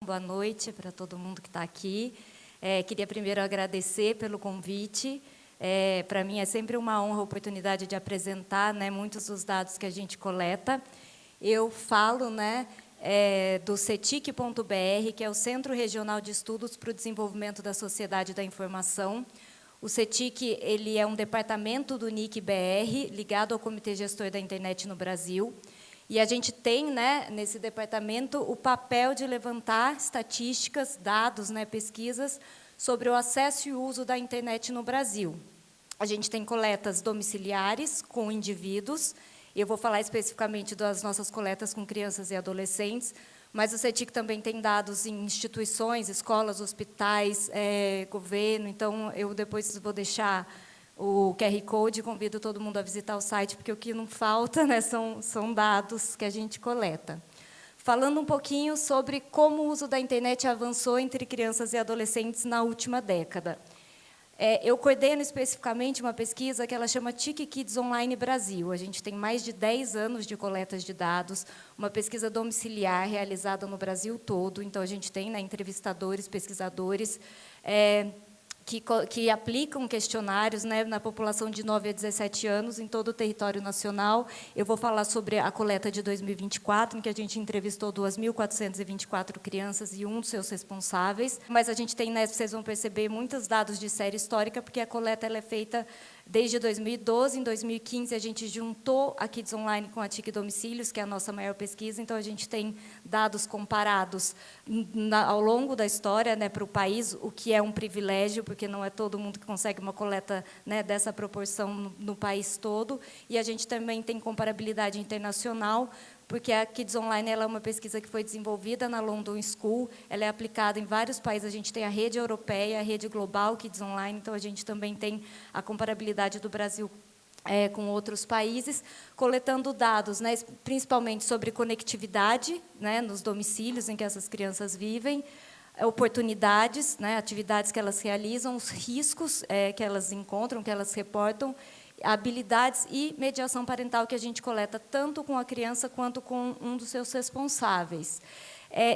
Boa noite para todo mundo que está aqui. Queria primeiro agradecer pelo convite. Para mim é sempre uma honra a oportunidade de apresentar, né, muitos dos dados que a gente coleta. Eu falo, né, do CETIC.br, que é o Centro Regional de Estudos para o Desenvolvimento da Sociedade da Informação. O CETIC ele é um departamento do NIC-BR, ligado ao Comitê Gestor da Internet no Brasil. E a gente tem, né, nesse departamento, o papel de levantar estatísticas, dados, né, pesquisas sobre o acesso e uso da internet no Brasil. A gente tem coletas domiciliares com indivíduos. Eu vou falar especificamente das nossas coletas com crianças e adolescentes, mas o CETIC também tem dados em instituições, escolas, hospitais, governo. Então, eu depois vou deixar o QR Code, convido todo mundo a visitar o site, porque o que não falta, né, são dados que a gente coleta. Falando um pouquinho sobre como o uso da internet avançou entre crianças e adolescentes na última década. Eu coordeno especificamente uma pesquisa que ela chama TIC Kids Online Brasil. A gente tem mais de 10 anos de coletas de dados, uma pesquisa domiciliar realizada no Brasil todo. Então, a gente tem, né, entrevistadores, pesquisadores, que aplicam questionários, né, na população de 9 a 17 anos, em todo o território nacional. Eu vou falar sobre a coleta de 2024, em que a gente entrevistou 2.424 crianças e um dos seus responsáveis. Mas a gente tem, né, vocês vão perceber, muitos dados de série histórica, porque a coleta ela é feita desde 2012. Em 2015, a gente juntou a Kids Online com a TIC Domicílios, que é a nossa maior pesquisa. Então, a gente tem dados comparados ao longo da história, né, para o país, o que é um privilégio, porque não é todo mundo que consegue uma coleta, né, dessa proporção no país todo. E a gente também tem comparabilidade internacional, porque a Kids Online ela é uma pesquisa que foi desenvolvida na London School, ela é aplicada em vários países. A gente tem a rede europeia, a rede global Kids Online, então a gente também tem a comparabilidade do Brasil com outros países, coletando dados, né, principalmente sobre conectividade, né, nos domicílios em que essas crianças vivem, oportunidades, né, atividades que elas realizam, os riscos que elas encontram, que elas reportam, habilidades e mediação parental que a gente coleta tanto com a criança quanto com um dos seus responsáveis.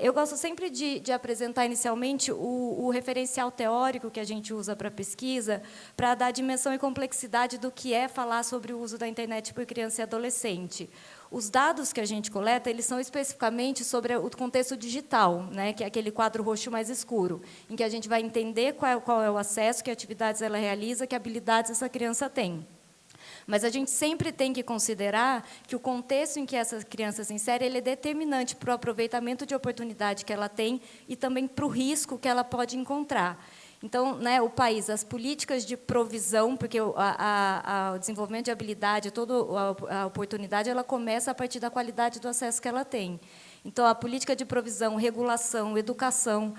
Eu gosto sempre de apresentar inicialmente o referencial teórico que a gente usa para a pesquisa, para dar dimensão e complexidade do que é falar sobre o uso da internet por criança e adolescente. Os dados que a gente coleta, eles são especificamente sobre o contexto digital, né, que é aquele quadro roxo mais escuro, em que a gente vai entender qual é o acesso, que atividades ela realiza, que habilidades essa criança tem. Mas a gente sempre tem que considerar que o contexto em que essa criança se insere ele é determinante para o aproveitamento de oportunidade que ela tem e também para o risco que ela pode encontrar. Então, né, o país, as políticas de provisão, porque o desenvolvimento de habilidade, toda a oportunidade, ela começa a partir da qualidade do acesso que ela tem. Então, a política de provisão, regulação, educação,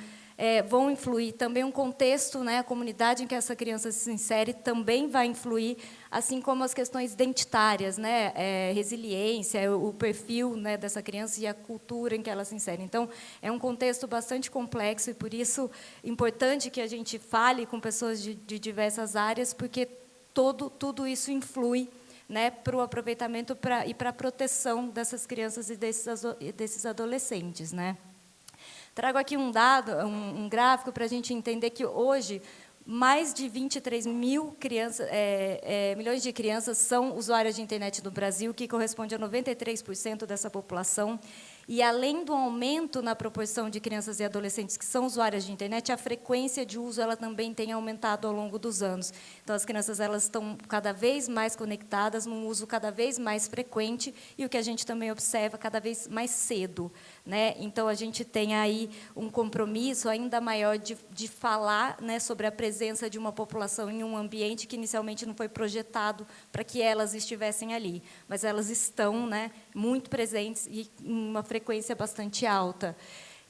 vão influir. Também um contexto, né, a comunidade em que essa criança se insere também vai influir, assim como as questões identitárias, né, resiliência, o perfil, né, dessa criança e a cultura em que ela se insere. Então, é um contexto bastante complexo e, por isso, importante que a gente fale com pessoas de diversas áreas, porque tudo isso influi, né, para o aproveitamento e para a proteção dessas crianças e desses adolescentes, né. Trago aqui um dado, um gráfico para a gente entender que hoje mais de 23 mil milhões de crianças são usuárias de internet no Brasil, que corresponde a 93% dessa população. E, além do aumento na proporção de crianças e adolescentes que são usuárias de internet, a frequência de uso ela também tem aumentado ao longo dos anos. Então, as crianças elas estão cada vez mais conectadas, num uso cada vez mais frequente, e o que a gente também observa cada vez mais cedo, né? Então, a gente tem aí um compromisso ainda maior de falar, né, sobre a presença de uma população em um ambiente que inicialmente não foi projetado para que elas estivessem ali, mas elas estão, né, muito presentes e em uma frequência bastante alta.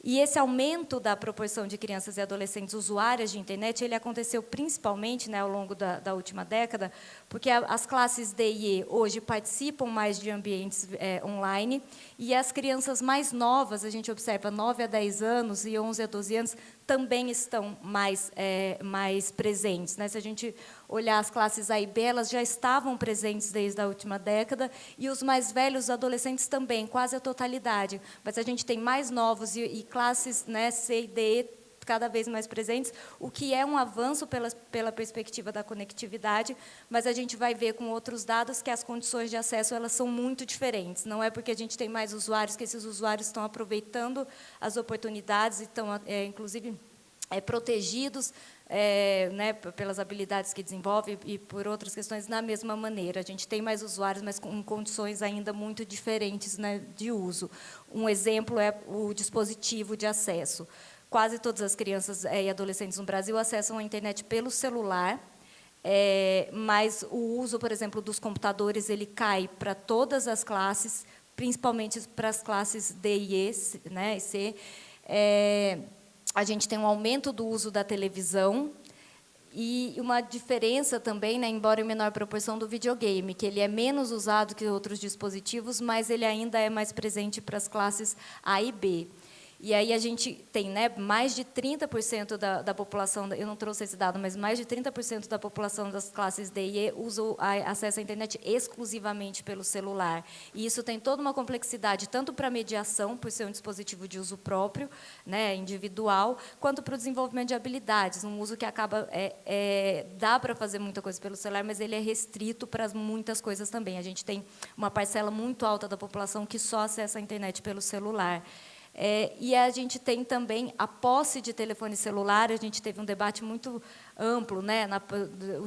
E esse aumento da proporção de crianças e adolescentes usuárias de internet, ele aconteceu principalmente, né, ao longo da última década, porque as classes D e E hoje participam mais de ambientes online, e as crianças mais novas, a gente observa 9 a 10 anos e 11 a 12 anos, também estão mais presentes, né? Se a gente olhar as classes A e B, elas já estavam presentes desde a última década, e os mais velhos, os adolescentes também, quase a totalidade. Mas a gente tem mais novos e classes, né, C e D cada vez mais presentes, o que é um avanço pela perspectiva da conectividade, mas a gente vai ver com outros dados que as condições de acesso elas são muito diferentes. Não é porque a gente tem mais usuários que esses usuários estão aproveitando as oportunidades e estão, inclusive, protegidos né, pelas habilidades que desenvolve e por outras questões da mesma maneira. A gente tem mais usuários, mas com condições ainda muito diferentes, né, de uso. Um exemplo é o dispositivo de acesso. Quase todas as crianças e adolescentes no Brasil acessam a internet pelo celular, mas o uso, por exemplo, dos computadores, ele cai para todas as classes, principalmente para as classes D e E, né, e C. A gente tem um aumento do uso da televisão e uma diferença também, né, embora em menor proporção, do videogame, que ele é menos usado que outros dispositivos, mas ele ainda é mais presente para as classes A e B. E aí a gente tem, né, mais de 30% da população, eu não trouxe esse dado, mas mais de 30% da população das classes D e E usa acesso à internet exclusivamente pelo celular. E isso tem toda uma complexidade, tanto para a mediação, por ser um dispositivo de uso próprio, né, individual, quanto para o desenvolvimento de habilidades, um uso que acaba, dá para fazer muita coisa pelo celular, mas ele é restrito para muitas coisas também. A gente tem uma parcela muito alta da população que só acessa a internet pelo celular. E a gente tem também a posse de telefone celular. A gente teve um debate muito amplo, né,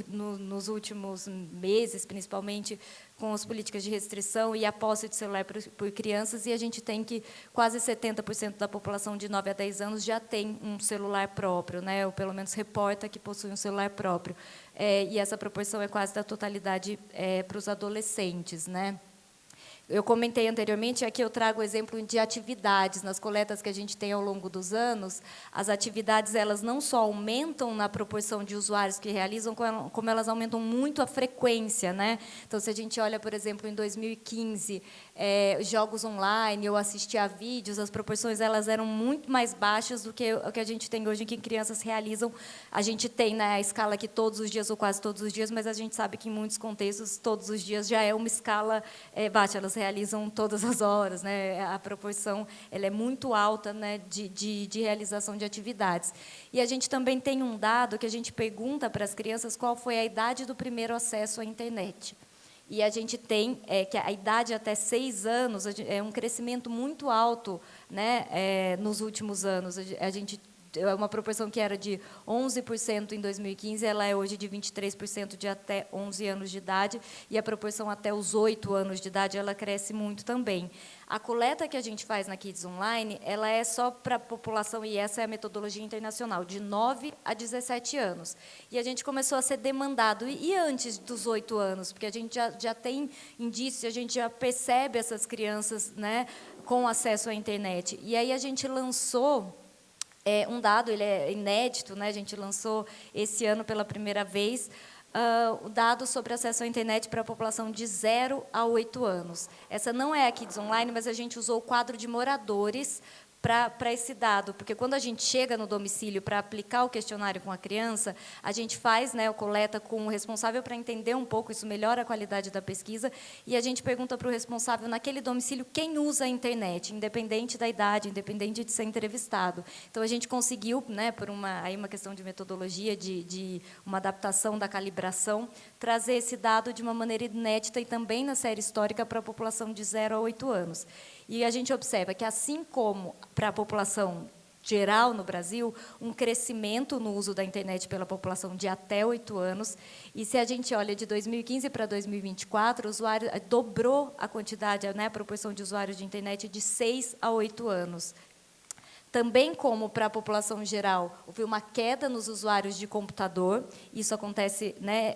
nos últimos meses, principalmente com as políticas de restrição e a posse de celular por crianças, e a gente tem que quase 70% da população de 9 a 10 anos já tem um celular próprio, né, ou pelo menos reporta que possui um celular próprio. E essa proporção é quase da totalidade para os adolescentes, né? Eu comentei anteriormente, aqui eu trago o exemplo de atividades. Nas coletas que a gente tem ao longo dos anos, as atividades elas não só aumentam na proporção de usuários que realizam, como elas aumentam muito a frequência, né? Então, se a gente olha, por exemplo, em 2015, jogos online ou assistir a vídeos, as proporções elas eram muito mais baixas do que o que a gente tem hoje, que crianças realizam. A gente tem, né, a escala aqui todos os dias ou quase todos os dias, mas a gente sabe que em muitos contextos todos os dias já é uma escala baixa. Elas realizam todas as horas, né? A proporção ela é muito alta, né, de realização de atividades. E a gente também tem um dado que a gente pergunta para as crianças qual foi a idade do primeiro acesso à internet. E a gente tem que a idade até 6 anos é um crescimento muito alto, né, nos últimos anos. A gente uma proporção que era de 11% em 2015, ela é hoje de 23% de até 11 anos de idade, e a proporção até os 8 anos de idade, ela cresce muito também. A coleta que a gente faz na Kids Online, ela é só para a população, e essa é a metodologia internacional, de 9 a 17 anos. E a gente começou a ser demandado, e antes dos 8 anos, porque a gente já tem indícios, a gente já percebe essas crianças, né, com acesso à internet. E aí a gente lançou um dado, ele é inédito, né? A gente lançou esse ano pela primeira vez o dado sobre acesso à internet para a população de 0 a 8 anos. Essa não é a Kids Online, mas a gente usou o quadro de moradores para esse dado, porque quando a gente chega no domicílio para aplicar o questionário com a criança, a gente faz, né, coleta com o responsável para entender um pouco, isso melhora a qualidade da pesquisa, e a gente pergunta para o responsável naquele domicílio quem usa a internet, independente da idade, independente de ser entrevistado. Então, a gente conseguiu, né, por uma questão de metodologia, de uma adaptação da calibração, trazer esse dado de uma maneira inédita e também na série histórica para a população de 0 a 8 anos. E a gente observa que, assim como para a população geral no Brasil, um crescimento no uso da internet pela população de até 8 anos, e se a gente olha de 2015 para 2024, o usuário dobrou a quantidade, né, a proporção de usuários de internet de 6 a 8 anos. Também, como para a população geral, houve uma queda nos usuários de computador, isso acontece, né,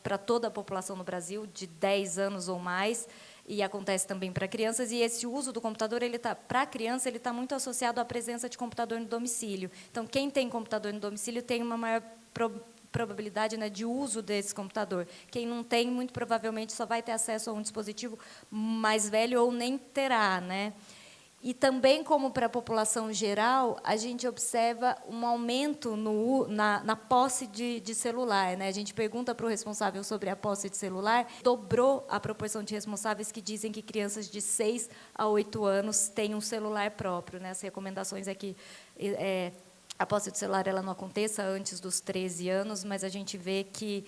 para toda a população no Brasil, de 10 anos ou mais, e acontece também para crianças, e esse uso do computador, para a criança, ele está muito associado à presença de computador no domicílio. Então, quem tem computador no domicílio tem uma maior probabilidade, né, de uso desse computador. Quem não tem, muito provavelmente, só vai ter acesso a um dispositivo mais velho ou nem terá, né? E também, como para a população geral, a gente observa um aumento na posse de celular, né? A gente pergunta para o responsável sobre a posse de celular, dobrou a proporção de responsáveis que dizem que crianças de 6 a 8 anos têm um celular próprio, né? As recomendações é que a posse de celular ela não aconteça antes dos 13 anos, mas a gente vê que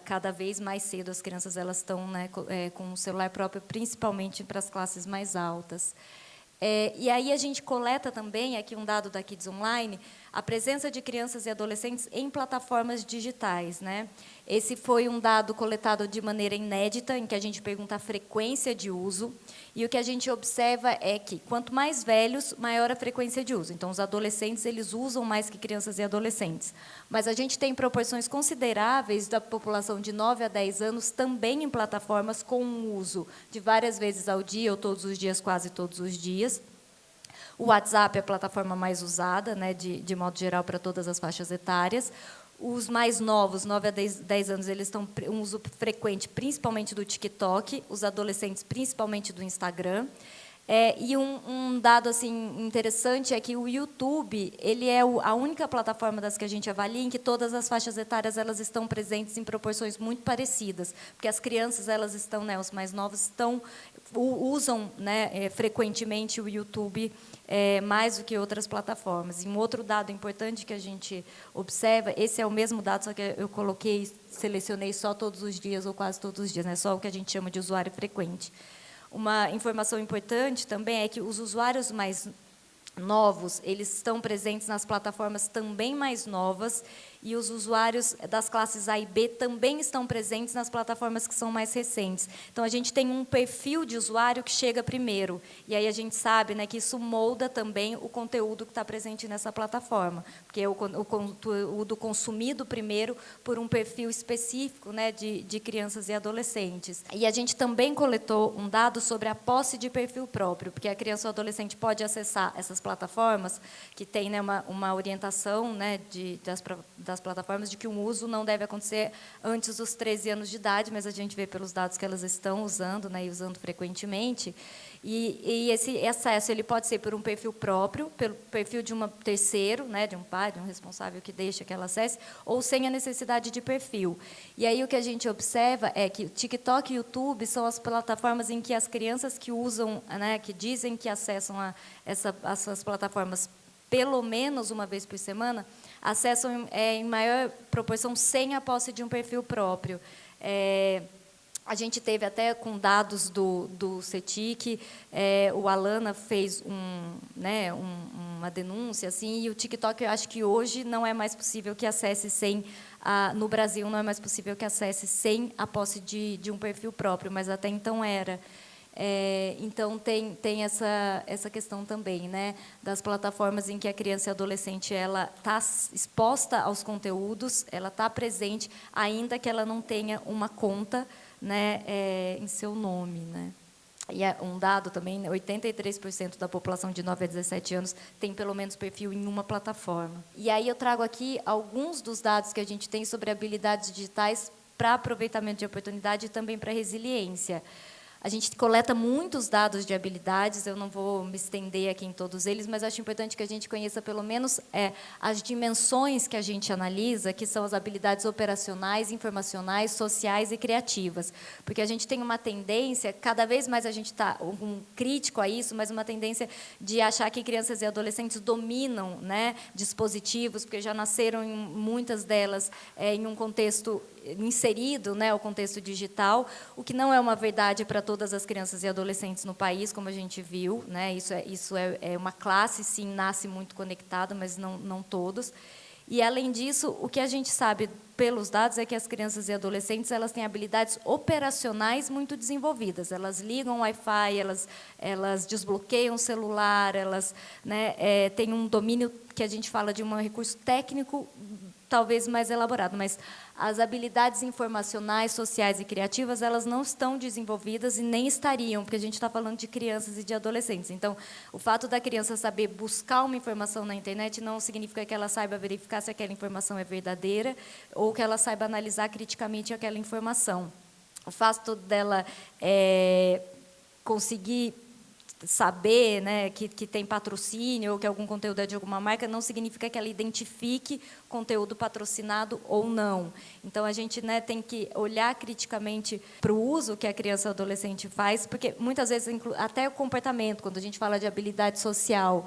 cada vez mais cedo as crianças elas estão, né, com um celular próprio, principalmente para as classes mais altas. E aí a gente coleta também, aqui um dado da Kids Online, a presença de crianças e adolescentes em plataformas digitais, né? Esse foi um dado coletado de maneira inédita, em que a gente pergunta a frequência de uso, e o que a gente observa é que, quanto mais velhos, maior a frequência de uso. Então, os adolescentes, eles usam mais que crianças e adolescentes. Mas a gente tem proporções consideráveis da população de 9 a 10 anos também em plataformas com um uso de várias vezes ao dia, ou todos os dias, quase todos os dias. O WhatsApp é a plataforma mais usada, né, de modo geral, para todas as faixas etárias. Os mais novos, 9 a 10 anos, eles estão um uso frequente, principalmente do TikTok, os adolescentes, principalmente do Instagram. E um dado assim, interessante é que o YouTube ele é a única plataforma das que a gente avalia em que todas as faixas etárias elas estão presentes em proporções muito parecidas, porque as crianças elas estão, né, os mais novos usam, né, frequentemente o YouTube mais do que outras plataformas. E um outro dado importante que a gente observa, esse é o mesmo dado, só que eu selecionei só todos os dias ou quase todos os dias, né, só o que a gente chama de usuário frequente. Uma informação importante também é que os usuários mais novos, eles estão presentes nas plataformas também mais novas, e os usuários das classes A e B também estão presentes nas plataformas que são mais recentes. Então, a gente tem um perfil de usuário que chega primeiro, e aí a gente sabe, né, que isso molda também o conteúdo que está presente nessa plataforma, porque é o conteúdo consumido primeiro por um perfil específico, né, de crianças e adolescentes. E a gente também coletou um dado sobre a posse de perfil próprio, porque a criança ou adolescente pode acessar essas plataformas, que tem, né, uma orientação, né, das plataformas de que o uso não deve acontecer antes dos 13 anos de idade, mas a gente vê pelos dados que elas estão usando, né, e usando frequentemente. E esse acesso ele pode ser por um perfil próprio, pelo perfil de um terceiro, né, de um pai, de um responsável que deixa que ela acesse, ou sem a necessidade de perfil. E aí o que a gente observa é que o TikTok e o YouTube são as plataformas em que as crianças que usam, né, que dizem que acessam essas plataformas pelo menos uma vez por semana, acessam em maior proporção sem a posse de um perfil próprio. A gente teve até com dados do CETIC, o Alana fez uma denúncia, assim, e o TikTok, eu acho que hoje não é mais possível que acesse sem, no Brasil, não é mais possível que acesse sem a posse de um perfil próprio, mas até então era. Então, tem essa questão também, né, das plataformas em que a criança e a adolescente está exposta aos conteúdos, ela está presente, ainda que ela não tenha uma conta, né, em seu nome. Né. E um dado também, 83% da população de 9 a 17 anos tem pelo menos perfil em uma plataforma. E aí eu trago aqui alguns dos dados que a gente tem sobre habilidades digitais para aproveitamento de oportunidade e também para resiliência. A gente coleta muitos dados de habilidades, eu não vou me estender aqui em todos eles, mas acho importante que a gente conheça pelo menos as dimensões que a gente analisa, que são as habilidades operacionais, informacionais, sociais e criativas. Porque a gente tem uma tendência, cada vez mais a gente está crítico a isso, mas uma tendência de achar que crianças e adolescentes dominam, né, dispositivos, porque já nasceram, muitas delas, em um contexto inserido, né, o contexto digital, o que não é uma verdade para todas as crianças e adolescentes no país, como a gente viu, né, isso é uma classe, sim, nasce muito conectada, mas não todos. E, além disso, o que a gente sabe pelos dados é que as crianças e adolescentes elas têm habilidades operacionais muito desenvolvidas. Elas ligam o Wi-Fi, elas desbloqueiam o celular, elas, né, têm um domínio que a gente fala de um recurso técnico talvez mais elaborado, mas as habilidades informacionais, sociais e criativas, elas não estão desenvolvidas e nem estariam, porque a gente está falando de crianças e de adolescentes. Então, o fato da criança saber buscar uma informação na internet não significa que ela saiba verificar se aquela informação é verdadeira ou que ela saiba analisar criticamente aquela informação. O fato dela conseguir saber, né, que tem patrocínio ou que algum conteúdo é de alguma marca, não significa que ela identifique conteúdo patrocinado ou não. Então, a gente, né, tem que olhar criticamente para o uso que a criança e o adolescente faz, porque, muitas vezes, até o comportamento, quando a gente fala de habilidade social,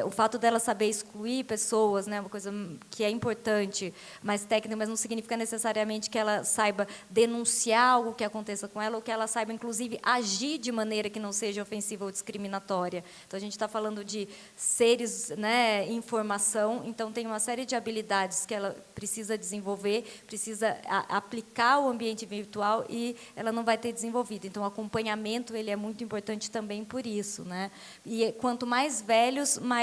o fato dela saber excluir pessoas, né, uma coisa que é importante, mais técnica, mas não significa necessariamente que ela saiba denunciar algo que aconteça com ela, ou que ela saiba, inclusive, agir de maneira que não seja ofensiva ou discriminatória. Então, a gente está falando de seres, né, em formação, então tem uma série de habilidades que ela precisa desenvolver, precisa aplicar o ambiente virtual e ela não vai ter desenvolvido. Então, o acompanhamento ele é muito importante também por isso, né? E quanto mais velhos, maior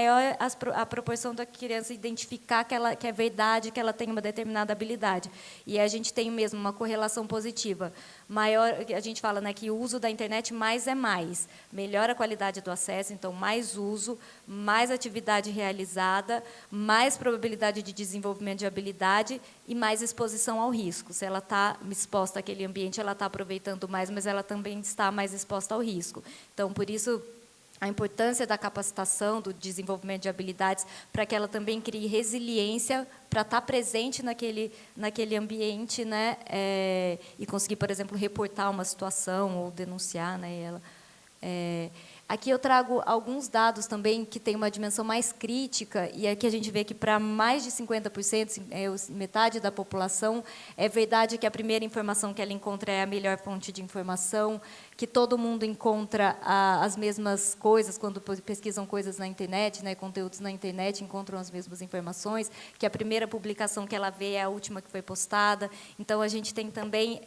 a proporção da criança identificar que é verdade, que ela tem uma determinada habilidade. E a gente tem mesmo uma correlação positiva. Maior, a gente fala, né, que o uso da internet mais é mais. Melhora a qualidade do acesso, então mais uso, mais atividade realizada, mais probabilidade de desenvolvimento de habilidade e mais exposição ao risco. Se ela está exposta àquele ambiente, ela está aproveitando mais, mas ela também está mais exposta ao risco. Então, por isso, a importância da capacitação, do desenvolvimento de habilidades, para que ela também crie resiliência para estar presente naquele ambiente, né, e conseguir, por exemplo, reportar uma situação ou denunciar, né, ela. Aqui eu trago alguns dados também que têm uma dimensão mais crítica, e aqui a gente vê que para mais de 50%, metade da população, é verdade que a primeira informação que ela encontra é a melhor fonte de informação, que todo mundo encontra as mesmas coisas quando pesquisam coisas na internet, né, conteúdos na internet, encontram as mesmas informações, que a primeira publicação que ela vê é a última que foi postada. Então, a gente tem também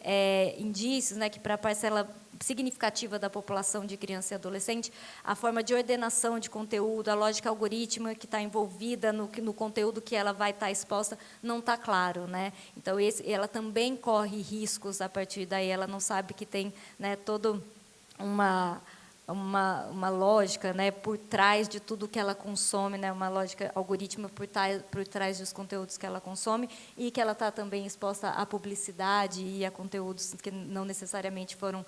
indícios, né, que para a parcela significativa da população de criança e adolescente, a forma de ordenação de conteúdo, a lógica algorítmica que está envolvida no conteúdo que ela vai estar exposta, não está claro, né? Então, ela também corre riscos a partir daí, ela não sabe que tem, né, toda uma lógica, né, por trás de tudo que ela consome, né, uma lógica algorítmica por trás dos conteúdos que ela consome, e que ela está também exposta à publicidade e a conteúdos que não necessariamente foram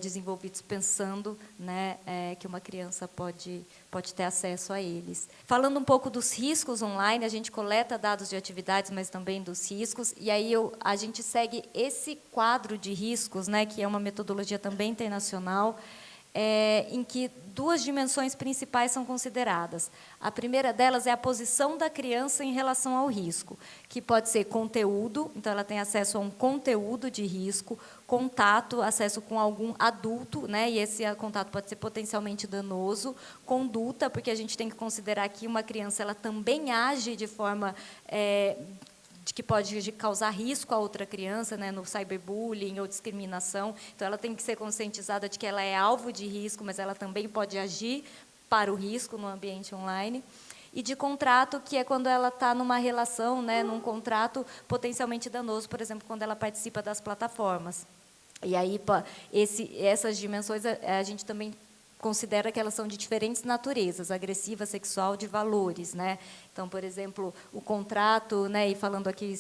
desenvolvidos pensando, né, que uma criança pode ter acesso a eles. Falando um pouco dos riscos online, a gente coleta dados de atividades, mas também dos riscos, e aí a gente segue esse quadro de riscos, né, que é uma metodologia também internacional, em que duas dimensões principais são consideradas. A primeira delas é a posição da criança em relação ao risco, que pode ser conteúdo, então ela tem acesso a um conteúdo de risco, contato, acesso com algum adulto, né, e esse contato pode ser potencialmente danoso, conduta, porque a gente tem que considerar que uma criança ela também age de forma de que pode causar risco a outra criança, né, no cyberbullying ou discriminação. Então, ela tem que ser conscientizada de que ela é alvo de risco, mas ela também pode agir para o risco no ambiente online. E de contrato, que é quando ela está numa relação, né, num contrato potencialmente danoso, por exemplo, quando ela participa das plataformas. E aí, essas dimensões, a gente também considera que elas são de diferentes naturezas, agressiva, sexual, de valores, né? Então, por exemplo, o contrato, né, e falando aqui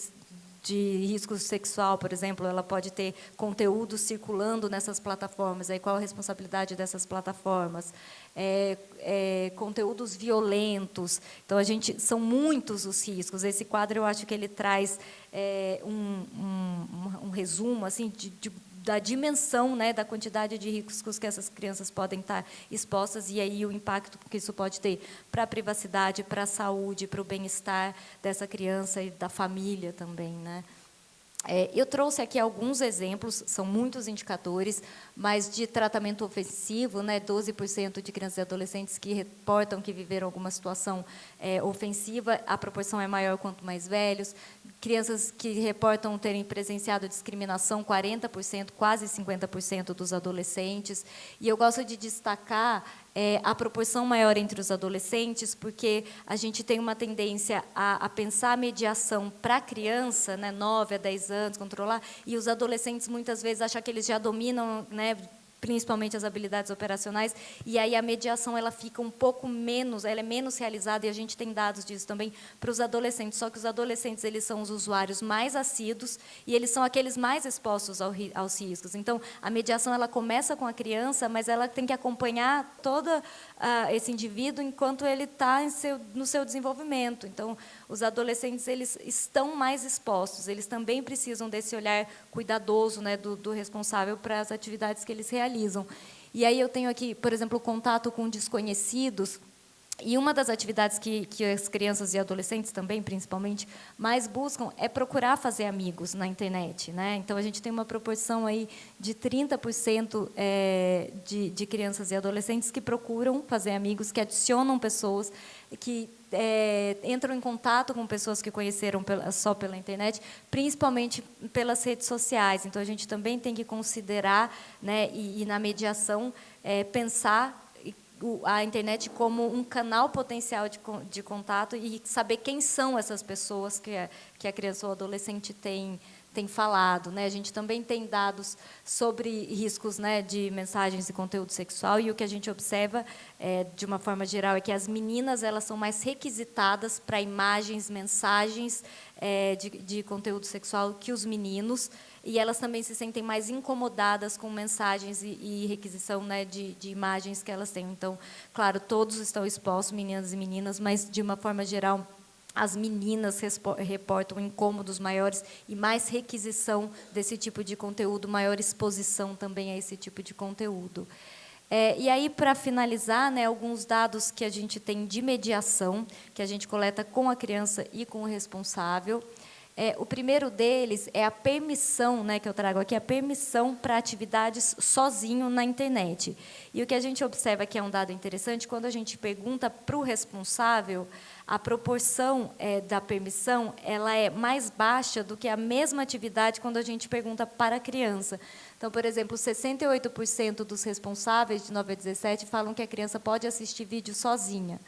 de risco sexual, por exemplo, ela pode ter conteúdo circulando nessas plataformas. Aí qual a responsabilidade dessas plataformas? Conteúdos violentos. Então, são muitos os riscos. Esse quadro, eu acho que ele traz um resumo assim da dimensão, né, da quantidade de riscos que essas crianças podem estar expostas, e aí o impacto que isso pode ter para a privacidade, para a saúde, para o bem-estar dessa criança e da família também, né? Eu trouxe aqui alguns exemplos, são muitos indicadores, mas de tratamento ofensivo, né, 12% de crianças e adolescentes que reportam que viveram alguma situação ofensiva, a proporção é maior quanto mais velhos. Crianças que reportam terem presenciado discriminação, 40%, quase 50% dos adolescentes. E eu gosto de destacar a proporção maior entre os adolescentes, porque a gente tem uma tendência a pensar a mediação para a criança, né, 9 a 10 anos, controlar, e os adolescentes muitas vezes acham que eles já dominam, né, principalmente as habilidades operacionais, e aí a mediação ela fica um pouco menos, ela é menos realizada, e a gente tem dados disso também para os adolescentes, só que os adolescentes eles são os usuários mais assíduos e eles são aqueles mais expostos aos riscos. Então, a mediação ela começa com a criança, mas ela tem que acompanhar todo esse indivíduo enquanto ele está no seu desenvolvimento. Então, os adolescentes eles estão mais expostos, eles também precisam desse olhar cuidadoso, né, do responsável para as atividades que eles realizam. E aí eu tenho aqui, por exemplo, o contato com desconhecidos, e uma das atividades que as crianças e adolescentes também, principalmente, mais buscam é procurar fazer amigos na internet, né? Então, a gente tem uma proporção aí de 30% de crianças e adolescentes que procuram fazer amigos, que adicionam pessoas, que entram em contato com pessoas que conheceram só pela internet, principalmente pelas redes sociais. Então, a gente também tem que considerar, né, e na mediação, pensar a internet como um canal potencial de contato e saber quem são essas pessoas que a criança ou adolescente tem falado, né? A gente também tem dados sobre riscos, né, de mensagens e conteúdo sexual, e o que a gente observa, de uma forma geral, é que as meninas elas são mais requisitadas para imagens, mensagens de conteúdo sexual que os meninos, e elas também se sentem mais incomodadas com mensagens e requisição, né, de imagens que elas têm. Então, claro, todos estão expostos, meninas e meninas, mas, de uma forma geral, as meninas reportam incômodos maiores e mais requisição desse tipo de conteúdo, maior exposição também a esse tipo de conteúdo. E aí, para finalizar, né, alguns dados que a gente tem de mediação, que a gente coleta com a criança e com o responsável. O primeiro deles é a permissão, né, que eu trago aqui, a permissão para atividades sozinho na internet. E o que a gente observa que é um dado interessante, quando a gente pergunta para o responsável, a proporção da permissão ela é mais baixa do que a mesma atividade quando a gente pergunta para a criança. Então, por exemplo, 68% dos responsáveis de 9 a 17 falam que a criança pode assistir vídeo sozinha.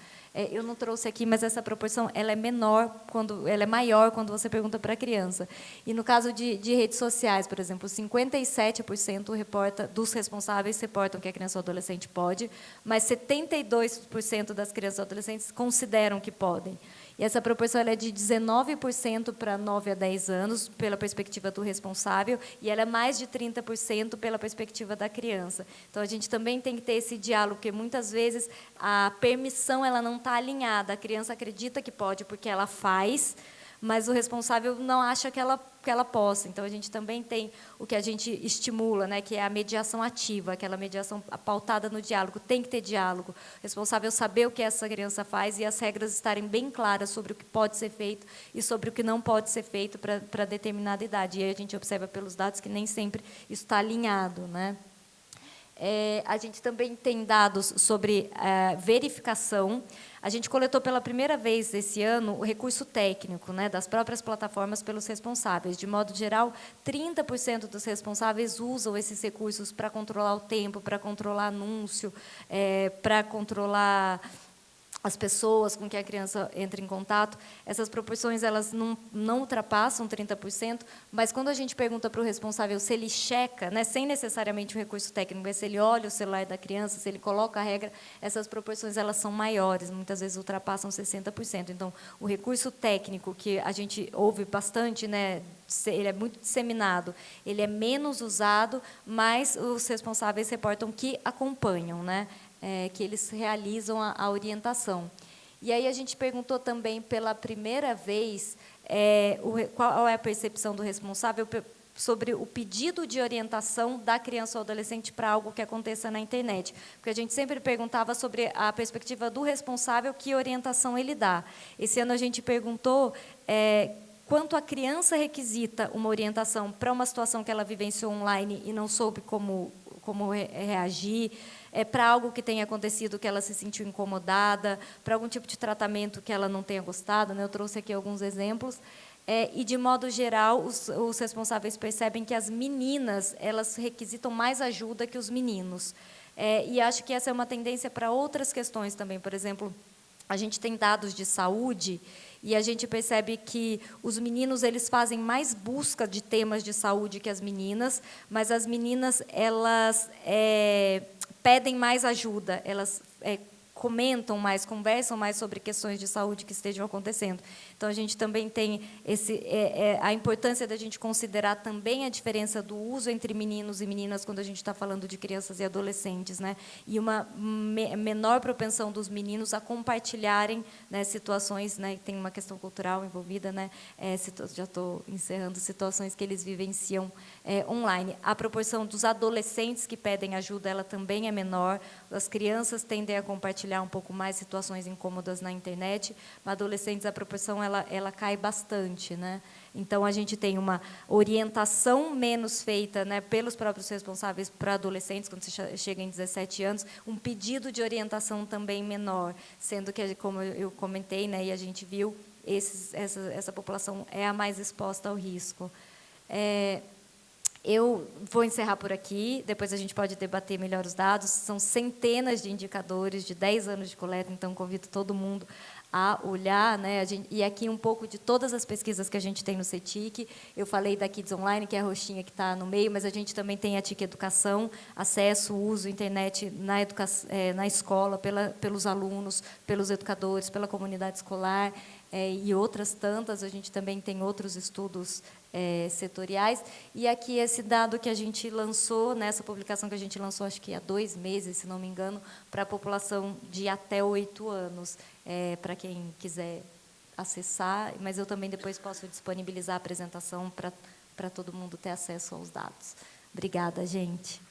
Eu não trouxe aqui, mas essa proporção ela é maior quando você pergunta para a criança. E no caso de redes sociais, por exemplo, 57% dos responsáveis reportam que a criança ou adolescente pode, mas 72% das crianças e adolescentes consideram que podem. E essa proporção ela é de 19% para 9 a 10 anos, pela perspectiva do responsável, e ela é mais de 30% pela perspectiva da criança. Então, a gente também tem que ter esse diálogo, porque, muitas vezes, a permissão ela não está alinhada. A criança acredita que pode porque ela faz, mas o responsável não acha que ela possa. Então, a gente também tem o que a gente estimula, né, que é a mediação ativa, aquela mediação pautada no diálogo. Tem que ter diálogo. O responsável saber o que essa criança faz e as regras estarem bem claras sobre o que pode ser feito e sobre o que não pode ser feito para determinada idade. E aí a gente observa pelos dados que nem sempre isso está alinhado, né? A gente também tem dados sobre verificação. A gente coletou pela primeira vez esse ano o recurso técnico, né, das próprias plataformas pelos responsáveis. De modo geral, 30% dos responsáveis usam esses recursos para controlar o tempo, para controlar anúncio, para controlar as pessoas com que a criança entra em contato. Essas proporções elas não ultrapassam 30%, mas quando a gente pergunta para o responsável se ele checa, né, sem necessariamente o recurso técnico, mas se ele olha o celular da criança, se ele coloca a regra, essas proporções elas são maiores, muitas vezes ultrapassam 60%. Então, o recurso técnico, que a gente ouve bastante, né, ele é muito disseminado, ele é menos usado, mas os responsáveis reportam que acompanham, né, que eles realizam a orientação. E aí a gente perguntou também pela primeira vez qual é a percepção do responsável sobre o pedido de orientação da criança ou adolescente para algo que aconteça na internet. Porque a gente sempre perguntava sobre a perspectiva do responsável, que orientação ele dá. Esse ano a gente perguntou quanto a criança requisita uma orientação para uma situação que ela vivenciou online e não soube como reagir, para algo que tenha acontecido que ela se sentiu incomodada, para algum tipo de tratamento que ela não tenha gostado, né? Eu trouxe aqui alguns exemplos. E, de modo geral, os responsáveis percebem que as meninas elas requisitam mais ajuda que os meninos. E acho que essa é uma tendência para outras questões também. Por exemplo, a gente tem dados de saúde e a gente percebe que os meninos eles fazem mais busca de temas de saúde que as meninas, mas as meninas elas pedem mais ajuda, elas comentam mais, conversam mais sobre questões de saúde que estejam acontecendo. Então, a gente também tem a importância da gente considerar também a diferença do uso entre meninos e meninas quando a gente está falando de crianças e adolescentes, né? E uma menor propensão dos meninos a compartilharem, né, situações, né, tem uma questão cultural envolvida, né, já estou encerrando, situações que eles vivenciam online. A proporção dos adolescentes que pedem ajuda, ela também é menor. As crianças tendem a compartilhar um pouco mais situações incômodas na internet, mas adolescentes a proporção ela cai bastante, né? Então a gente tem uma orientação menos feita, né, pelos próprios responsáveis para adolescentes quando você chega em 17 anos, um pedido de orientação também menor, sendo que, como eu comentei, né, e a gente viu, essa população é a mais exposta ao risco. Eu vou encerrar por aqui, depois a gente pode debater melhor os dados. São centenas de indicadores de 10 anos de coleta, então convido todo mundo a olhar, né? E aqui um pouco de todas as pesquisas que a gente tem no CETIC. Eu falei da Kids Online, que é a roxinha que está no meio, mas a gente também tem a TIC Educação, acesso, uso, internet na escola, pelos alunos, pelos educadores, pela comunidade escolar, e outras tantas. A gente também tem outros estudos setoriais. E aqui esse dado que a gente lançou, nessa publicação que a gente lançou, acho que há 2 meses, se não me engano, para a população de até 8 anos, para quem quiser acessar, mas eu também depois posso disponibilizar a apresentação para todo mundo ter acesso aos dados. Obrigada, gente.